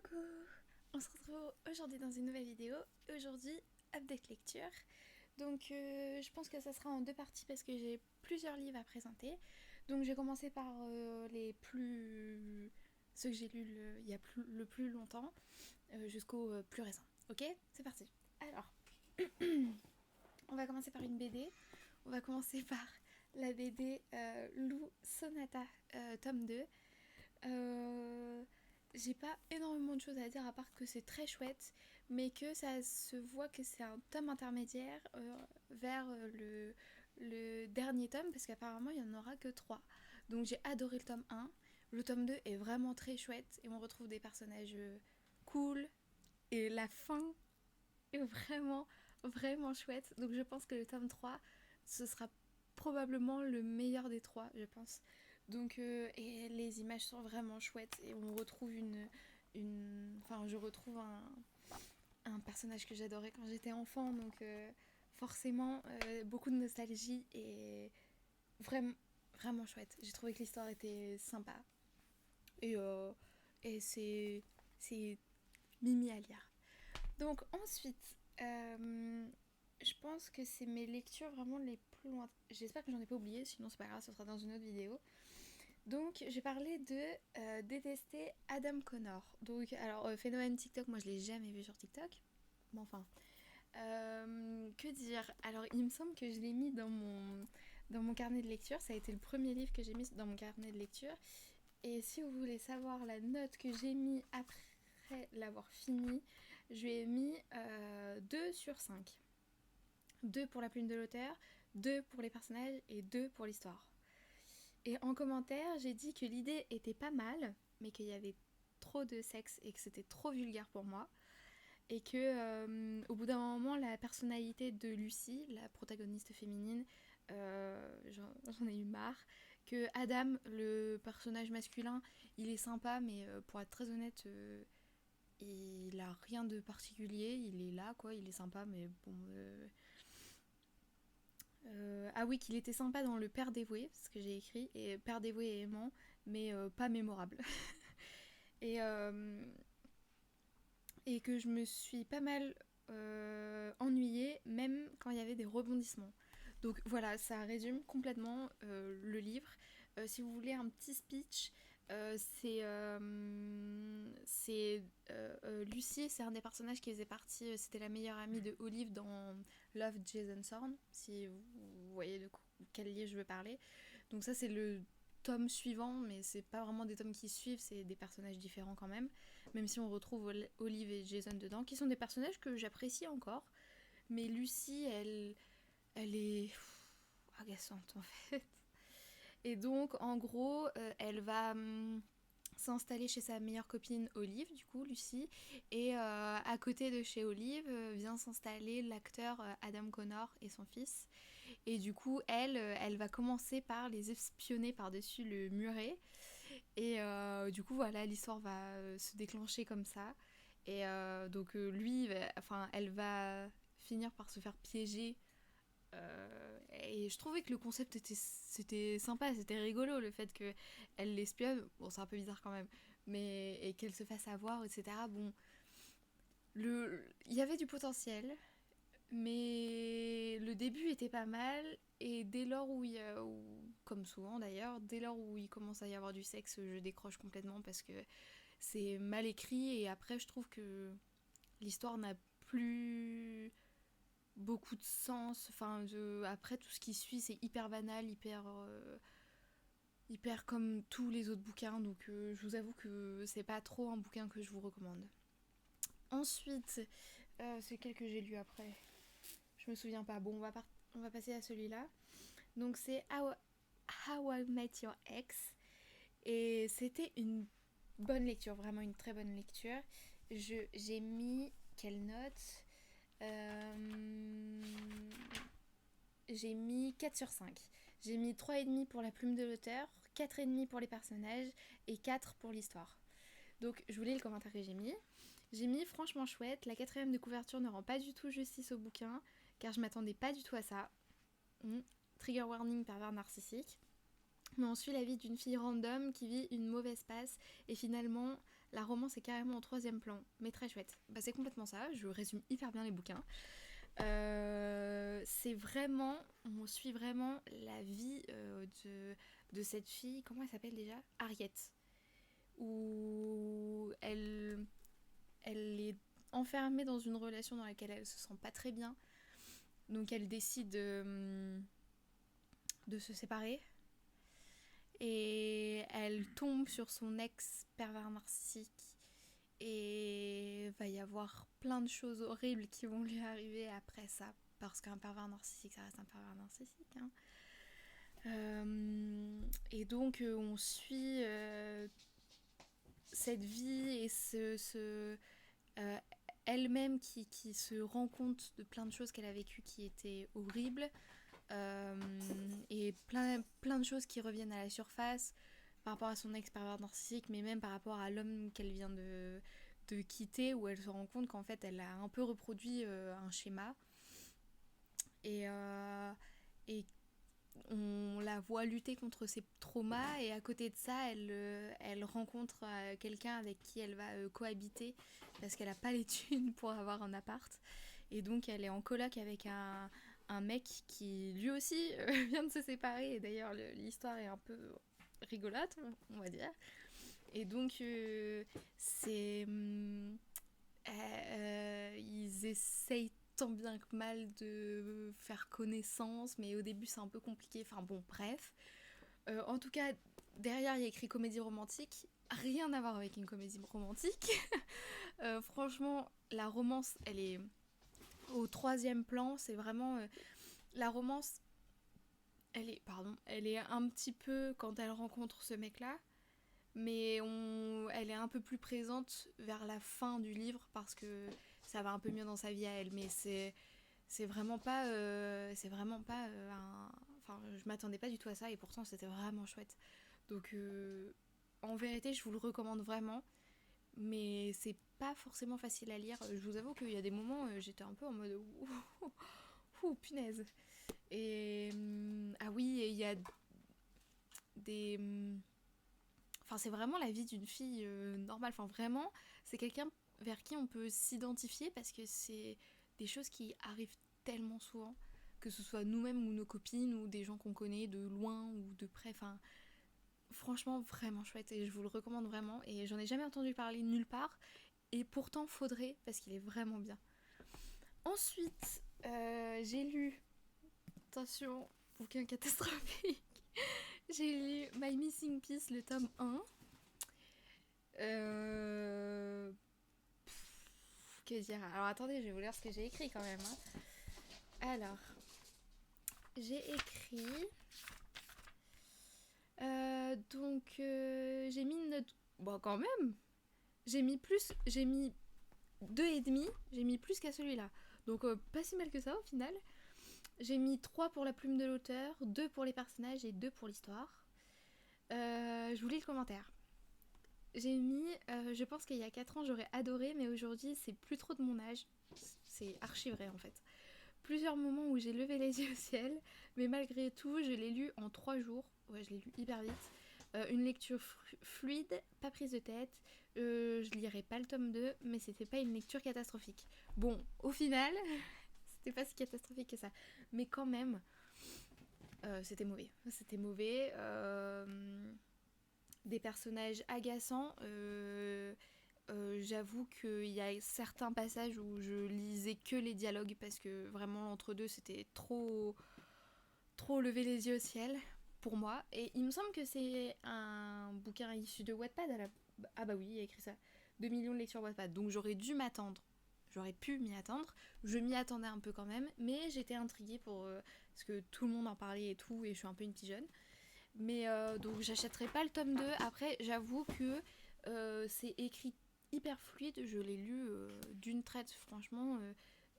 Coucou! On se retrouve aujourd'hui dans une nouvelle vidéo. Aujourd'hui, update lecture. Donc je pense que ça sera en deux parties parce que j'ai plusieurs livres à présenter. Donc je vais commencer par ceux que j'ai lus il y a le plus longtemps jusqu'au plus récent. Ok? C'est parti. Alors, on va commencer par une BD. On va commencer par la BD Lou Sonata tome 2. J'ai pas énormément de choses à dire à part que c'est très chouette, mais que ça se voit que c'est un tome intermédiaire vers le dernier tome, parce qu'apparemment il y en aura que 3. Donc j'ai adoré le tome 1. Le tome 2 est vraiment très chouette et on retrouve des personnages cool. Et la fin est vraiment, vraiment chouette. Donc je pense que le tome 3, ce sera probablement le meilleur des 3, je pense. Donc, et les images sont vraiment chouettes et on retrouve enfin, je retrouve un personnage que j'adorais quand j'étais enfant, donc forcément beaucoup de nostalgie et vraiment, vraiment chouette. J'ai trouvé que l'histoire était sympa et, c'est Mimi à lire. Donc ensuite, je pense que c'est mes lectures vraiment les plus loin. J'espère que j'en ai pas oublié, sinon c'est pas grave, ce sera dans une autre vidéo. Donc j'ai parlé de détester Adam Connor. Donc alors phénomène TikTok, moi je l'ai jamais vu sur TikTok. Mais enfin, que dire. Alors il me semble que je l'ai mis dans mon carnet de lecture. Ça a été le premier livre que j'ai mis dans mon carnet de lecture. Et si vous voulez savoir la note que j'ai mis après l'avoir fini, je lui ai mis 2 sur 5. 2 pour la plume de l'auteur, 2 pour les personnages et 2 pour l'histoire. Et en commentaire, j'ai dit que l'idée était pas mal, mais qu'il y avait trop de sexe et que c'était trop vulgaire pour moi. Et que au bout d'un moment, la personnalité de Lucie, la protagoniste féminine, j'en ai eu marre. Que Adam, le personnage masculin, il est sympa, mais pour être très honnête, il a rien de particulier. Il est là, quoi, il est sympa, mais bon. Ah oui, qu'il était sympa dans Le Père dévoué, ce que j'ai écrit, et Père dévoué et aimant, mais pas mémorable. et, euh, et que je me suis pas mal ennuyée, même quand il y avait des rebondissements. Donc voilà, ça résume complètement le livre. Si vous voulez un petit speech, Lucie, c'est un des personnages qui faisait partie, c'était la meilleure amie de Olive dans Love, Jason Thorne, si vous voyez de quel livre je veux parler. Donc ça c'est le tome suivant, mais c'est pas vraiment des tomes qui suivent, c'est des personnages différents quand même si on retrouve Olive et Jason dedans, qui sont des personnages que j'apprécie encore. Mais Lucie, elle est agaçante en fait. Et donc, en gros, elle va s'installer chez sa meilleure copine Olive, du coup, Lucie. Et à côté de chez Olive vient s'installer l'acteur Adam Connor et son fils. Et du coup, elle va commencer par les espionner par-dessus le muret. Et du coup, voilà, l'histoire va se déclencher comme ça. Et donc, elle va finir par se faire piéger. Et je trouvais que le concept c'était sympa, c'était rigolo, le fait qu'elle l'espionne. Bon, c'est un peu bizarre quand même, mais et qu'elle se fasse avoir, etc. Bon, il y avait du potentiel, mais le début était pas mal. Et dès lors comme souvent d'ailleurs, dès lors où il commence à y avoir du sexe, je décroche complètement parce que c'est mal écrit. Et après, je trouve que l'histoire n'a plus beaucoup de sens. Enfin, après, tout ce qui suit, c'est hyper banal, hyper comme tous les autres bouquins. Donc, je vous avoue que c'est pas trop un bouquin que je vous recommande. Ensuite, c'est quel que j'ai lu après? Je me souviens pas. Bon, on va passer à celui-là. Donc, c'est How I Met Your Ex. Et c'était une bonne lecture, vraiment une très bonne lecture. J'ai mis quelle note? J'ai mis 4 sur 5. J'ai mis 3,5 pour la plume de l'auteur, 4,5 pour les personnages et 4 pour l'histoire. Donc je vous lis le commentaire que j'ai mis. J'ai mis franchement chouette, la quatrième de couverture ne rend pas du tout justice au bouquin, car je m'attendais pas du tout à ça. Trigger warning pervers narcissique. Mais on suit la vie d'une fille random qui vit une mauvaise passe et finalement la romance est carrément au troisième plan, mais très chouette. Bah, c'est complètement ça, je résume hyper bien les bouquins. C'est vraiment, on suit vraiment la vie de cette fille, comment elle s'appelle déjà, Harriet, où elle est enfermée dans une relation dans laquelle elle se sent pas très bien, donc elle décide de se séparer. Et elle tombe sur son ex pervers narcissique et va y avoir plein de choses horribles qui vont lui arriver après ça, parce qu'un pervers narcissique ça reste un pervers narcissique, hein. Et donc on suit cette vie et euh, elle-même qui se rend compte de plein de choses qu'elle a vécues qui étaient horribles, et plein de choses qui reviennent à la surface par rapport à son ex-pervers narcissique, mais même par rapport à l'homme qu'elle vient de quitter, où elle se rend compte qu'en fait elle a un peu reproduit un schéma. Et on la voit lutter contre ses traumas, et à côté de ça elle rencontre quelqu'un avec qui elle va cohabiter parce qu'elle a pas les thunes pour avoir un appart, et donc elle est en coloc avec un mec qui lui aussi vient de se séparer, et d'ailleurs l'histoire est un peu rigolote, on va dire. Et donc ils essayent tant bien que mal de faire connaissance, mais au début c'est un peu compliqué, enfin bon, bref. En tout cas, derrière il y a écrit comédie romantique, rien à voir avec une comédie romantique. Franchement, la romance, elle est au troisième plan, c'est vraiment... la romance, elle est un petit peu quand elle rencontre ce mec-là, mais elle est un peu plus présente vers la fin du livre parce que ça va un peu mieux dans sa vie à elle, mais c'est vraiment pas enfin je m'attendais pas du tout à ça, et pourtant c'était vraiment chouette. Donc en vérité je vous le recommande vraiment, mais c'est pas forcément facile à lire. Je vous avoue qu'il y a des moments j'étais un peu en mode ouh, punaise. Et ah oui, il y a des enfin c'est vraiment la vie d'une fille normale, enfin vraiment c'est quelqu'un vers qui on peut s'identifier parce que c'est des choses qui arrivent tellement souvent, que ce soit nous-mêmes ou nos copines ou des gens qu'on connaît de loin ou de près, enfin franchement vraiment chouette, et je vous le recommande vraiment, et j'en ai jamais entendu parler nulle part, et pourtant faudrait parce qu'il est vraiment bien. Ensuite j'ai lu, attention, bouquin catastrophique, j'ai lu My Missing Piece, le tome 1. Euh... Que dire? Alors attendez, je vais vous lire ce que j'ai écrit quand même, hein. Alors, j'ai écrit... j'ai mis une note... Bon, quand même. J'ai mis 2,5. J'ai mis plus qu'à celui-là. Donc pas si mal que ça au final. J'ai mis 3 pour la plume de l'auteur, 2 pour les personnages et 2 pour l'histoire. Je vous lis le commentaire. J'ai mis, je pense qu'il y a 4 ans j'aurais adoré, mais aujourd'hui c'est plus trop de mon âge. C'est archi vrai en fait. Plusieurs moments où j'ai levé les yeux au ciel, mais malgré tout je l'ai lu en 3 jours. Ouais, je l'ai lu hyper vite. Une lecture fluide, pas prise de tête. Je lirai pas le tome 2, mais c'était pas une lecture catastrophique. Bon, au final, c'était pas si catastrophique que ça. Mais quand même, c'était mauvais. C'était mauvais. Des personnages agaçants. J'avoue qu'il y a certains passages où je lisais que les dialogues parce que vraiment l'entre-deux c'était trop lever les yeux au ciel pour moi. Et il me semble que c'est un bouquin issu de Wattpad ah bah oui, il y a écrit ça. 2 millions de lectures Wattpad. Donc j'aurais dû m'attendre. J'aurais pu m'y attendre. Je m'y attendais un peu quand même, mais j'étais intriguée parce que tout le monde en parlait et tout, et je suis un peu une petite jeune. Mais donc j'achèterai pas le tome 2. Après, j'avoue que c'est écrit hyper fluide. Je l'ai lu d'une traite, franchement.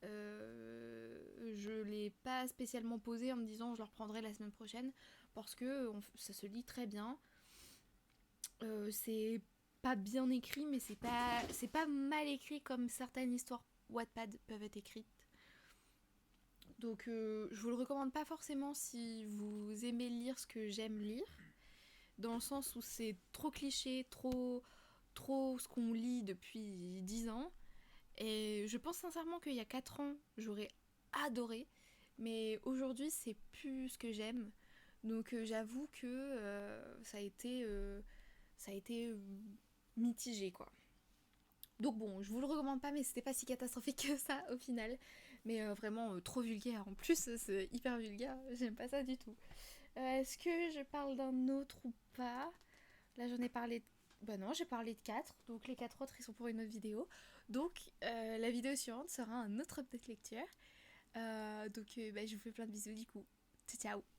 Je l'ai pas spécialement posé en me disant je le reprendrai la semaine prochaine, parce que ça se lit très bien. C'est pas bien écrit, mais c'est pas mal écrit comme certaines histoires Wattpad peuvent être écrites. Donc je vous le recommande pas forcément si vous aimez lire ce que j'aime lire, dans le sens où c'est trop cliché, trop trop ce qu'on lit depuis 10 ans. Et je pense sincèrement qu'il y a 4 ans, j'aurais adoré. Mais aujourd'hui, c'est plus ce que j'aime. Donc j'avoue que ça a été mitigé quoi. Donc bon, je vous le recommande pas, mais c'était pas si catastrophique que ça au final. Mais vraiment trop vulgaire. En plus, c'est hyper vulgaire. J'aime pas ça du tout. Est-ce que je parle d'un autre ou pas? Là, j'en ai parlé de... Bah non, j'ai parlé de 4. Donc les 4 autres, ils sont pour une autre vidéo. Donc la vidéo suivante sera un autre update lecture. Donc bah, je vous fais plein de bisous du coup. Ciao ciao.